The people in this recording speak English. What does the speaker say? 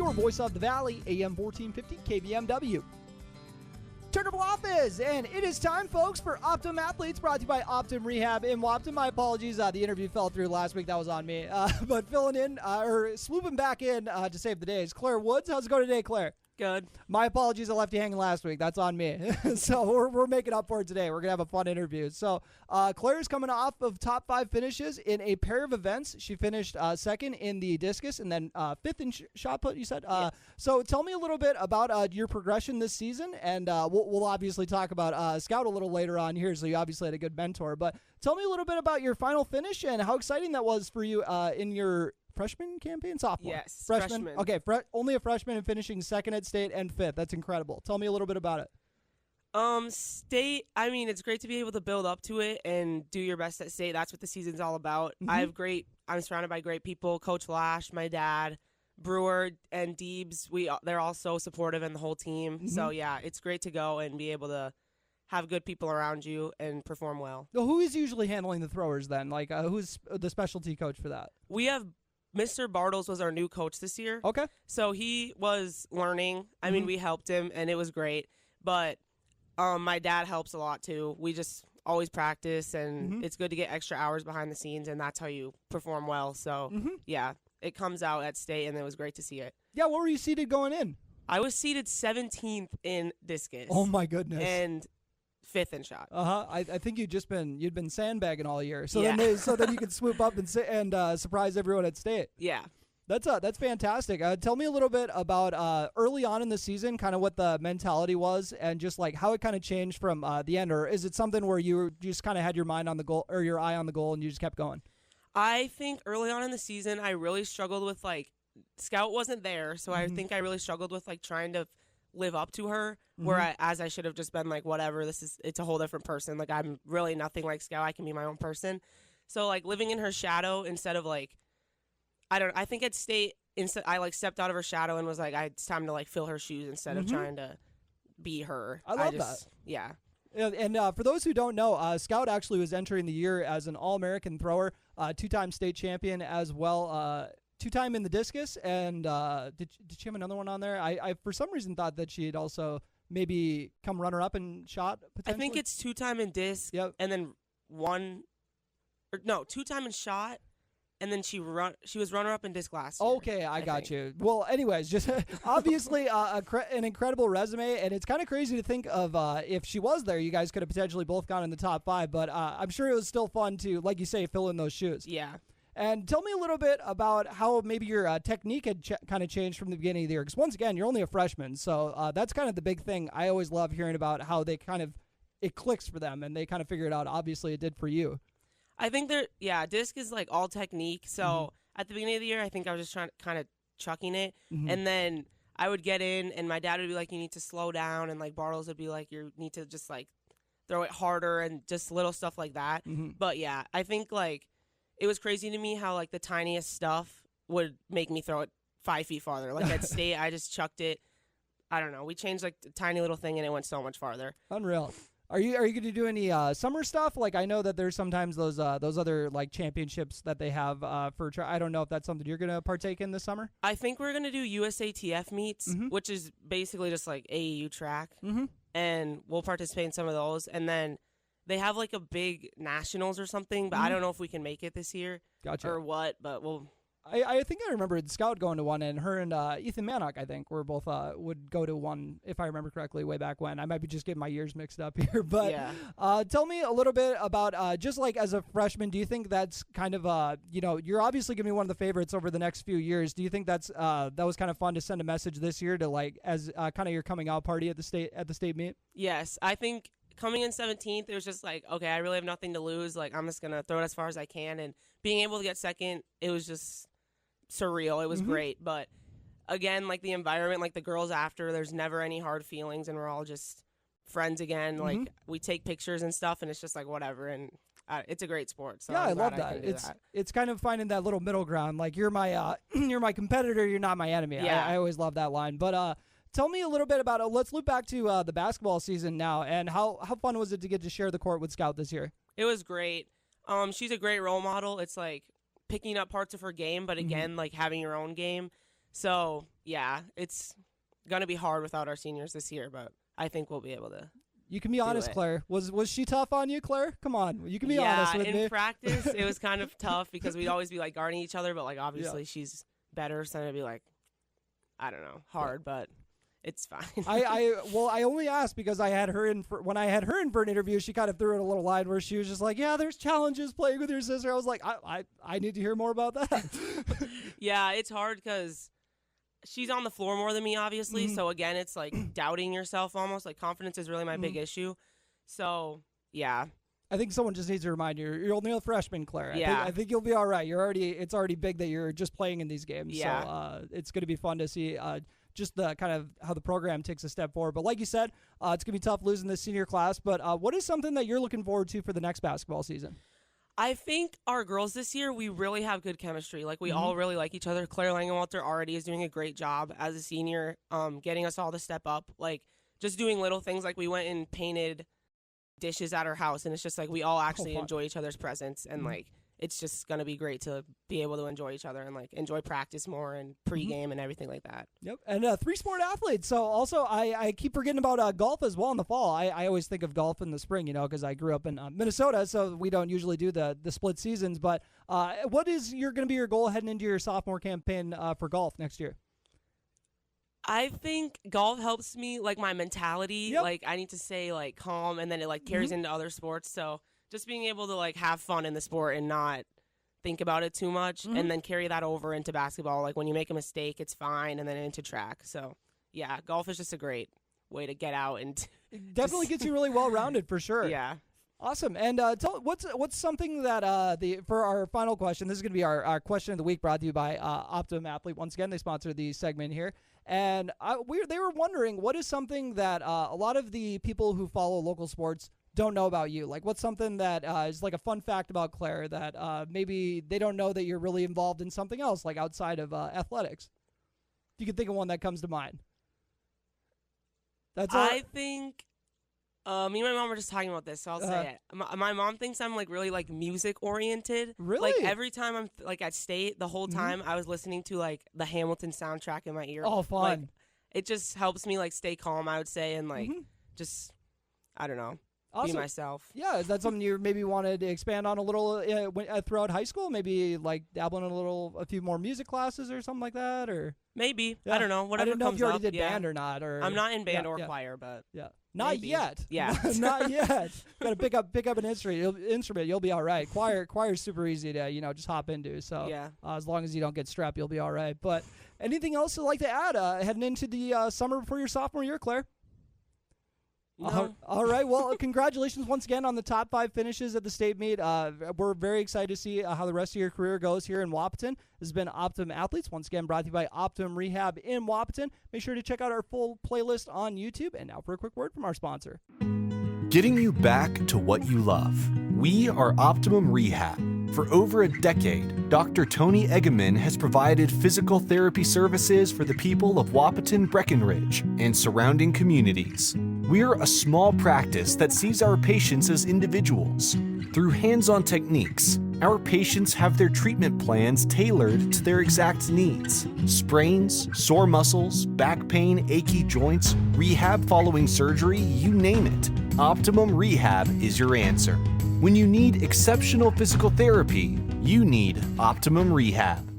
your voice of the Valley, AM 1450 KBMW. Turn of office, and it is time, folks, for Optimum Athletes, brought to you by Optimum Rehab in Wahpeton. My apologies, the interview fell through last week. That was on me. But filling in, or swooping back in to save the day is Claire Woods. How's it going today, Claire? Good. My apologies, I left you hanging last week. That's on me. So we're making up for it today. We're going to have a fun interview. So Claire's coming off of top 5 finishes in a pair of events. She finished second in the discus and then fifth in shot put, you said? Yeah. So tell me a little bit about your progression this season, and we'll obviously talk about Scout a little later on here, so you obviously had a good mentor. But tell me a little bit about your final finish and how exciting that was for you in your freshman campaign? Sophomore? Yes, freshman. freshman. Okay, only a freshman and finishing second at state and fifth. That's incredible. Tell me a little bit about it. State, I mean, it's great to be able to build up to it and do your best at state. That's what the season's all about. Mm-hmm. I'm surrounded by great people. Coach Lash, my dad, Brewer, and Deebs. They're all so supportive, and the whole team. Mm-hmm. So, yeah, it's great to go and be able to have good people around you and perform well. So who is usually handling the throwers then? Like, who's the specialty coach for that? We have Mr. Bartles was our new coach this year. Okay. So he was learning. I mean, we helped him, and it was great. But my dad helps a lot, too. We just always practice, and it's good to get extra hours behind the scenes, and that's how you perform well. So, yeah, it comes out at state, and it was great to see it. Yeah, what were you seated going in? I was seated 17th in discus. Oh, my goodness. And 5th in shot. I think you'd been sandbagging all year, so Yeah. then you could swoop up and surprise everyone at state. Yeah. That's fantastic. Tell me a little bit about early on in the season, kind of what the mentality was, and just like how it kind of changed from the end, or is it something where you just kind of had your mind on the goal or your eye on the goal and you just kept going? I think early on in the season, I really struggled with Scout wasn't there, so I think I really struggled with trying to live up to her, where I should have just been like, whatever, it's a whole different person. Like, I'm really nothing like Scout. I can be my own person. So living in her shadow instead of I think at state, instead I stepped out of her shadow and was like, it's time to fill her shoes instead of trying to be her. I love that. Yeah. And for those who don't know, Scout actually was entering the year as an All-American thrower, 2-time state champion as well, 2-time in the discus, and did she have another one on there? I for some reason thought that she had also maybe come runner-up in shot, potentially. I think it's 2-time in disc, and then 2-time in shot, and then she was runner-up in disc last year. Okay, I got you. Well, anyways, just obviously an incredible resume, and it's kind of crazy to think of if she was there, you guys could have potentially both gone in the top 5, but I'm sure it was still fun to, like you say, fill in those shoes. Yeah. And tell me a little bit about how maybe your technique had kind of changed from the beginning of the year, because once again, you're only a freshman, so that's kind of the big thing. I always love hearing about how they it clicks for them, and they kind of figure it out. Obviously, it did for you. I think disc is all technique. So at the beginning of the year, I think I was just kind of chucking it. And then I would get in, and my dad would be like, you need to slow down. And Bartles would be like, you need to just throw it harder and just little stuff like that. But yeah, I think it was crazy to me how the tiniest stuff would make me throw it 5 feet farther. At state, I just chucked it. I don't know. We changed a tiny little thing, and it went so much farther. Unreal. Are you going to do any summer stuff? I know that there's sometimes those other championships that they have for. I don't know if that's something you're going to partake in this summer. I think we're going to do USATF meets, which is basically just AAU track, and we'll participate in some of those. And then they have a big nationals or something, but I don't know if we can make it this year. Gotcha. Or what, but we'll. I think I remember Scout going to one, and her and Ethan Mannock, I think, were both would go to one, if I remember correctly, way back when. I might be just getting my years mixed up here, but tell me a little bit about just as a freshman, do you think that's kind of you're obviously going to be one of the favorites over the next few years. Do you think that was kind of fun to send a message this year to as kind of your coming out party at the state meet? Yes, I think coming in 17th, it was just okay, I really have nothing to lose. I'm just gonna throw it as far as I can, and being able to get second, it was just surreal. It was great, but again, the environment, the girls after, there's never any hard feelings, and we're all just friends again. We take pictures and stuff, and it's just whatever, and it's a great sport. So I love that. It's kind of finding that little middle ground. You're my you're my competitor, you're not my enemy. Yeah. I always love that line. But tell me a little bit about it. Let's loop back to the basketball season now, and how fun was it to get to share the court with Scout this year? It was great. She's a great role model. It's picking up parts of her game, but again, having your own game. So, yeah, it's going to be hard without our seniors this year, but I think we'll be able to. You can be honest, Claire. Was she tough on you, Claire? Come on. You can be honest with me. Yeah, in practice, it was kind of tough because we'd always be, like, guarding each other, but, like, obviously she's better, so it'd be, like, I don't know, hard, but it's fine. I only asked because I had her in when I had her in for an interview. She kind of threw in a little line where she was just like, "Yeah, there's challenges playing with your sister." I was like, I need to hear more about that. Yeah, it's hard because she's on the floor more than me, obviously. So again, it's like doubting yourself almost. Like confidence is really my big issue. So yeah. I think someone just needs to remind you, you're only a freshman, Claire. Yeah. I think you'll be all right. It's already big that you're just playing in these games. Yeah. So it's going to be fun to see just the kind of how the program takes a step forward. But like you said, it's going to be tough losing this senior class. But what is something that you're looking forward to for the next basketball season? I think our girls this year, we really have good chemistry. Like, we all really like each other. Claire Langenwalter already is doing a great job as a senior, getting us all to step up. Like, just doing little things. Like, we went and painted dishes at her house, and it's just like we all actually enjoy each other's presence, and like it's just gonna be great to be able to enjoy each other and like enjoy practice more and pregame and everything like that. Yep, and 3-sport athletes. So also, I keep forgetting about golf as well in the fall. I always think of golf in the spring, because I grew up in Minnesota, so we don't usually do the split seasons. But what is going to be your goal heading into your sophomore campaign for golf next year? I think golf helps me, like, my mentality. Yep. Like, I need to stay, like, calm, and then it, like, carries into other sports. So just being able to, like, have fun in the sport and not think about it too much, and then carry that over into basketball. Like, when you make a mistake, it's fine, and then into track. So, yeah, golf is just a great way to get out. And it definitely gets you really well-rounded, for sure. Yeah. Awesome. And what's something that for our final question, this is going to be our question of the week, brought to you by Optimum Athlete. Once again, they sponsor the segment here. And they were wondering, what is something that a lot of the people who follow local sports don't know about you? Like, what's something that is like a fun fact about Claire that maybe they don't know that you're really involved in something else, like outside of athletics? If you can think of one that comes to mind. I think me and my mom were just talking about this, so I'll say it. My mom thinks I'm like really like music oriented. Really? Like every time I'm like at state, the whole time I was listening to like the Hamilton soundtrack in my ear. Oh, fun! Like, it just helps me like stay calm, I would say, and like just I don't know, be myself. Yeah, is that something you maybe wanted to expand on a little throughout high school? Maybe like dabbling in a few more music classes or something like that, or maybe I don't know. Whatever I didn't know comes if you already up, did band or not. Or I'm not in band or choir, but not maybe. yet. Yeah, not yet. Got to pick up an instrument. You'll be all right. Choir's super easy to just hop into. So as long as you don't get strep, you'll be all right. But anything else you'd like to add heading into the summer before your sophomore year, Claire? No. All right. Well, congratulations once again on the top 5 finishes at the state meet. We're very excited to see how the rest of your career goes here in Wahpeton. This has been Optimum Athletes, once again brought to you by Optimum Rehab in Wahpeton. Make sure to check out our full playlist on YouTube. And now for a quick word from our sponsor. Getting you back to what you love. We are Optimum Rehab. For over a decade, Dr. Tony Eggeman has provided physical therapy services for the people of Wahpeton, Breckenridge, and surrounding communities. We're a small practice that sees our patients as individuals. Through hands-on techniques, our patients have their treatment plans tailored to their exact needs. Sprains, sore muscles, back pain, achy joints, rehab following surgery, you name it. Optimum Rehab is your answer. When you need exceptional physical therapy, you need Optimum Rehab.